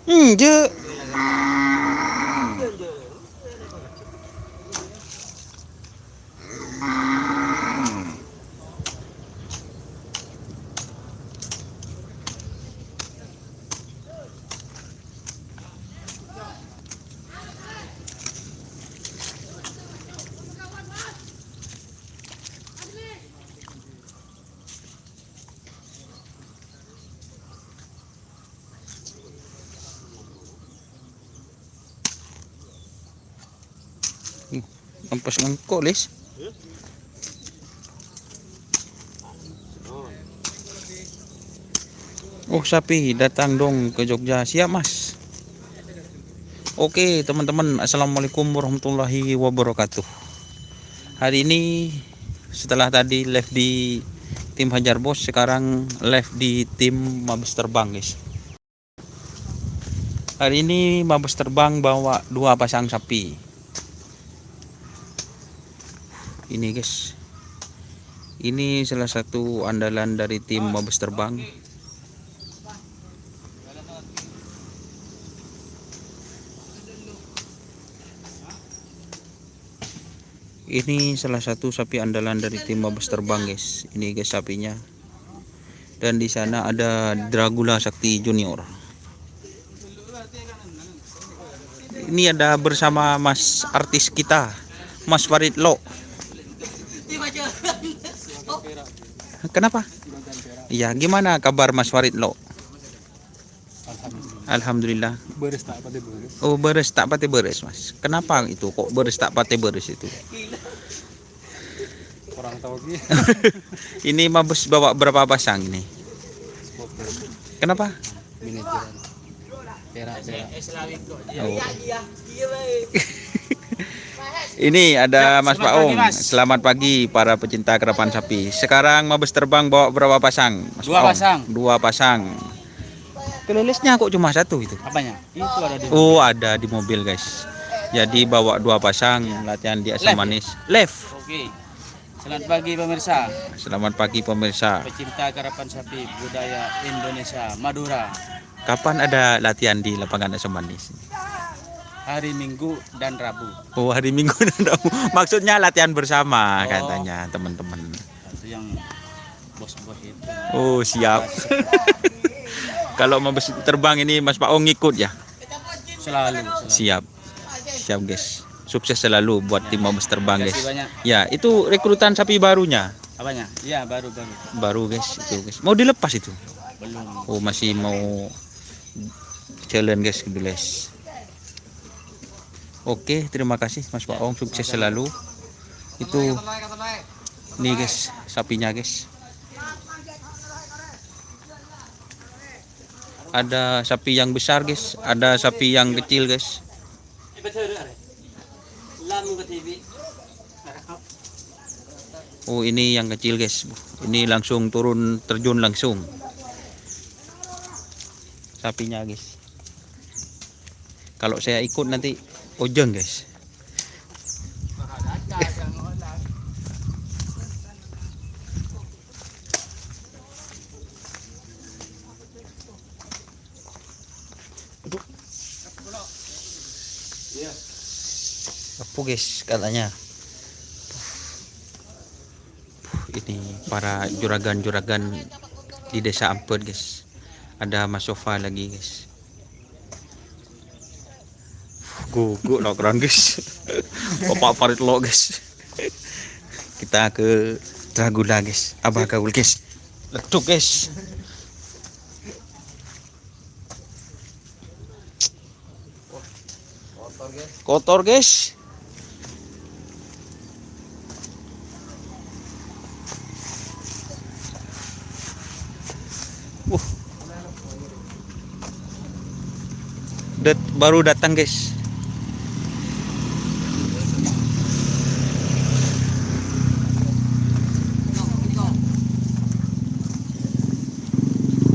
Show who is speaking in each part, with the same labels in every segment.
Speaker 1: Je. Ampas ngangkok, Lis. Oh, sapi datang dong ke Jogja. Siap, Mas. Oke, teman-teman. Assalamualaikum warahmatullahi wabarakatuh. Hari ini setelah tadi live di tim Hajar Bos, sekarang live di tim Mabes Terbang, guys. Hari ini Mabes Terbang bawa 2 pasang sapi. Ini guys, ini salah satu andalan dari tim Mabes Terbang. Ini salah satu sapi andalan dari tim Mabes Terbang, guys. Ini guys sapinya. Dan di sana ada Dragula Sakti Junior. Ini ada bersama Mas artis kita, Mas Farid Lo. Kenapa? Iya, gimana kabar Mas Farid Lo? Alhamdulillah.
Speaker 2: Beres tak pati beres.
Speaker 1: Oh, beres tak pati beres, Mas. Kenapa itu kok beres tak pati beres itu?
Speaker 2: Kurang tahu lagi.
Speaker 1: Ini Mabes bawa berapa pasang ini? Kenapa?
Speaker 2: Manajeran. Perak.
Speaker 1: Oh. Ini ada Mas Paong. Selamat pagi para pecinta kerapan sapi. Sekarang Mabes Terbang bawa berapa pasang? Mas
Speaker 2: 2
Speaker 1: Paong?
Speaker 2: pasang.
Speaker 1: 2 pasang. Pelelisnya kok cuma 1 itu?
Speaker 2: Apanya? Itu ada di.
Speaker 1: Oh, ada di mobil, guys. Jadi bawa 2 pasang latihan di Asam Manis. Left.
Speaker 2: Oke. Selamat pagi pemirsa.
Speaker 1: Selamat pagi pemirsa.
Speaker 2: Pecinta karapan sapi budaya Indonesia Madura.
Speaker 1: Kapan ada latihan di lapangan Asam Manis?
Speaker 2: Hari Minggu dan Rabu.
Speaker 1: Oh, hari Minggu dan Rabu. Maksudnya latihan bersama
Speaker 2: Oh.
Speaker 1: katanya teman-teman.
Speaker 2: Itu yang bos-bos itu.
Speaker 1: Oh, siap. Kalau Mabes Terbang ini Mas Paong ngikut ya?
Speaker 2: Selalu.
Speaker 1: Siap. Siap, guys. Sukses selalu buat tim Mabes Terbang,
Speaker 2: Terima
Speaker 1: guys.
Speaker 2: kasih banyak.
Speaker 1: Ya, itu rekrutan sapi barunya.
Speaker 2: Apanya? Iya, baru.
Speaker 1: Baru, guys, itu, guys. Mau dilepas itu?
Speaker 2: Belum.
Speaker 1: Oh, masih mau challenge, guys, guys. Oke, terima kasih Mas Paong, sukses selalu. Itu nih, guys, sapinya, guys. Ada sapi yang besar, guys. Ada sapi yang kecil, guys. Oh, ini yang kecil, guys. Ini langsung turun terjun langsung. Sapinya, guys. Kalau saya ikut nanti ojeng, guys. Apa, guys, katanya? Ini para juragan-juragan di desa Ampet, guys. Ada Mas Sofa lagi, guys. Guguk lo keren, guys. Bapak Farid Lo, guys. Kita ke Dragula, guys. Abah gaul, guys. Leduk, guys. Kotor, guys. Baru datang, guys.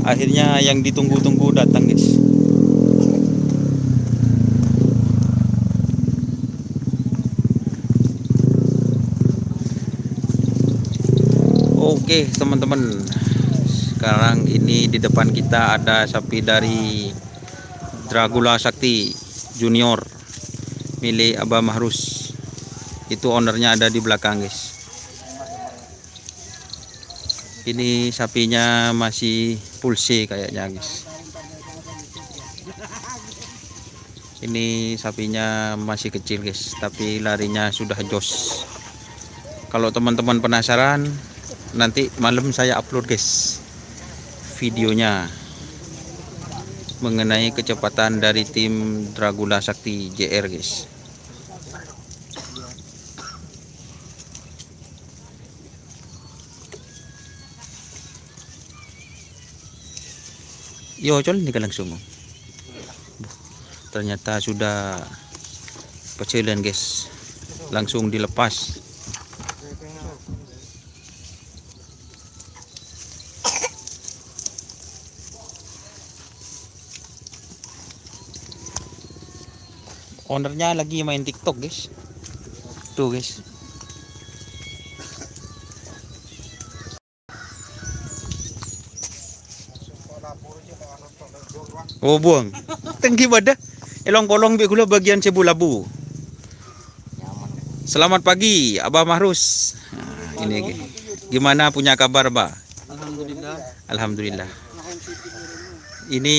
Speaker 1: Akhirnya yang ditunggu-tunggu datang, guys. Oke, teman-teman. Sekarang ini di depan kita ada sapi dari Dragula Sakti Junior milik Abah Mahrus. Itu ownernya ada di belakang guys. Ini sapinya masih pulse kayaknya guys. Ini sapinya masih kecil guys, tapi larinya sudah jos. Kalau teman-teman penasaran, nanti malam saya upload guys videonya mengenai kecepatan dari tim Dragula Sakti JR guys. Yo col ini langsung. Ternyata sudah pecelen guys, langsung dilepas. Ownernya lagi main TikTok guys. Tuh guys. Oh buang. Tengki badah. Elong kolong bi gula bagian cebu labu. Selamat pagi Abah Mahrus. Nah, ini gimana punya kabar, Bah?
Speaker 2: Alhamdulillah.
Speaker 1: Alhamdulillah. Ini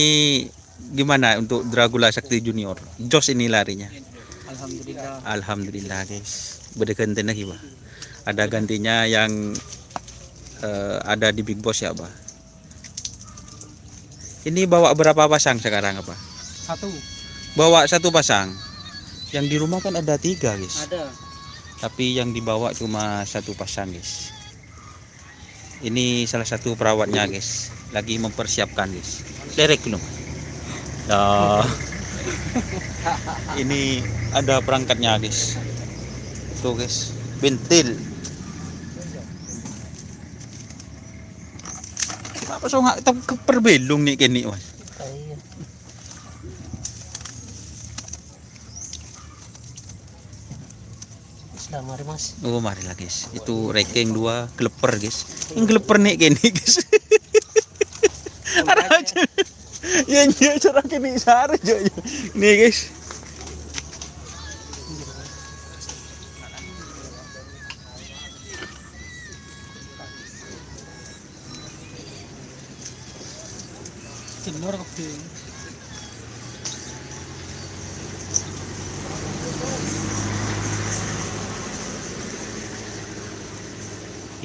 Speaker 1: gimana untuk Dragula Sakti Junior? Jos ini larinya.
Speaker 2: Alhamdulillah.
Speaker 1: Alhamdulillah guys. Berdekan lagi, Bah. Ada gantinya yang ada di Big Boss ya, Bah. Ini bawa berapa pasang sekarang, apa?
Speaker 2: Satu.
Speaker 1: Bawa satu pasang. Yang di rumah kan ada 3 guys.
Speaker 2: Ada.
Speaker 1: Tapi yang dibawa cuma satu pasang guys. Ini salah satu perawatnya guys. Lagi mempersiapkan guys. Derek belum. Nah, ini ada perangkatnya guys. Tuh guys, bentil. Kenapa so nggak tahu keperbelung nih kini mas?
Speaker 2: Mari mas.
Speaker 1: Oh mari lah guys. Itu ranking 2 geleper guys. Yang geleper nih kini guys. Ada aja. Ya dia cara kini sare aja. Nih guys.
Speaker 2: Cenor ke.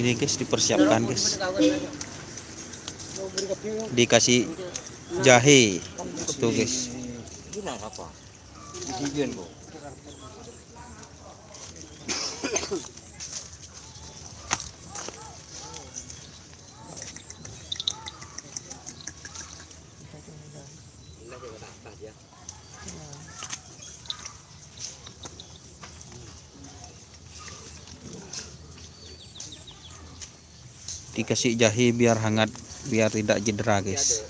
Speaker 1: Ini guys dipersiapkan guys. Dikasih jahe. Tuh guys. Dikasih jahe biar hangat, biar tidak cedera guys.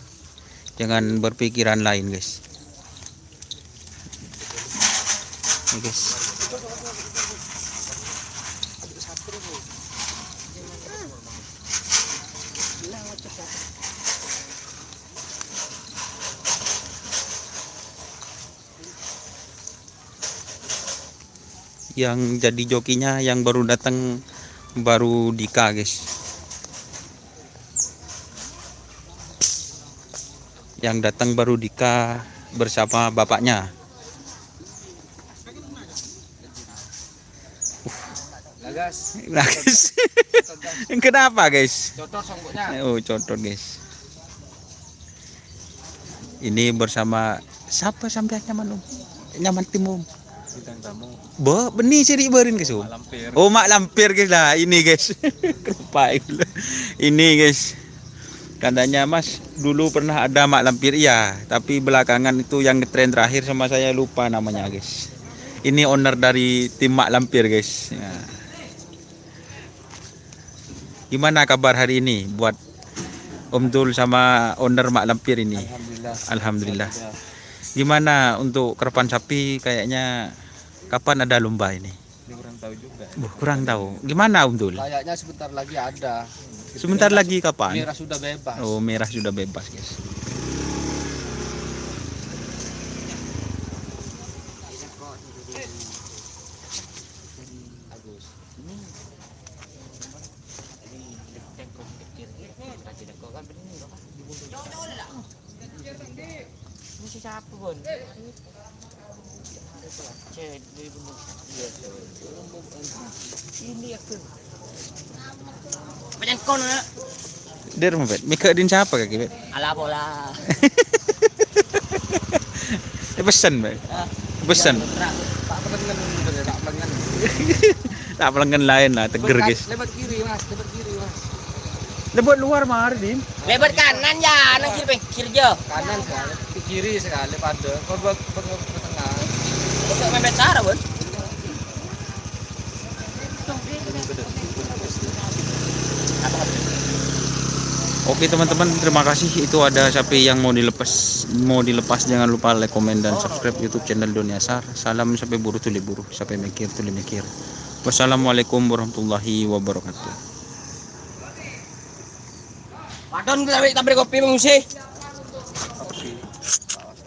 Speaker 1: Jangan berpikiran lain guys. Ini guys. Yang jadi jokinya yang baru datang baru Dika guys. Yang datang baru Dika bersama bapaknya.
Speaker 2: Lagas.
Speaker 1: Guys. Kenapa guys?
Speaker 2: Cocok songgoknya.
Speaker 1: Oh cocok guys. Ini bersama siapa sampai nyaman nyaman timum.
Speaker 2: Bintang tamu.
Speaker 1: Bo, benih siri berin guys.
Speaker 2: Lampir.
Speaker 1: Oh mak lampir guys lah ini guys. Kenapa ini guys. Katanya mas dulu pernah ada mak lampir iya, tapi belakangan itu yang ngetren terakhir sama saya lupa namanya guys. Ini owner dari tim mak lampir guys. Ya. Gimana kabar hari ini buat Om Dul sama owner mak lampir ini?
Speaker 2: Alhamdulillah.
Speaker 1: Alhamdulillah. Gimana untuk kerepan sapi kayaknya kapan ada lomba ini?
Speaker 2: Kurang tahu juga.
Speaker 1: Kurang tahu. Gimana Om Dul?
Speaker 2: Kayaknya sebentar lagi ada.
Speaker 1: Sebentar lagi kapan?
Speaker 2: Merah sudah bebas.
Speaker 1: Oh merah sudah bebas guys.
Speaker 3: Mesti siapa pun. Cek dari bumbu. Ini aku. Macam kau nak?
Speaker 1: Der mo bet. Mika din siapa kaki bet?
Speaker 3: Ala pola.
Speaker 1: Pesan bet. Pesan.
Speaker 2: Tak pelenggan bener, tak pelenggan.
Speaker 1: Tak pelanggan lain lah, teger guys.
Speaker 2: Lebat kiri mas, lebat kiri mas.
Speaker 1: Lebat luar mah Din.
Speaker 3: Lebar kanan ya, nang kiri je.
Speaker 2: Kanan sekali, ke kiri sekali pada. Kau ke tengah.
Speaker 3: Untuk mepet cara pun.
Speaker 1: Oke teman-teman, terima kasih. Itu ada sapi yang mau dilepas, jangan lupa like, komen dan subscribe YouTube channel Dunia Sar. Salam sampai buru tuli buru, sampai mikir tuli mikir. Wassalamualaikum warahmatullahi wabarakatuh.
Speaker 3: Madon kita beri kopi mengusih.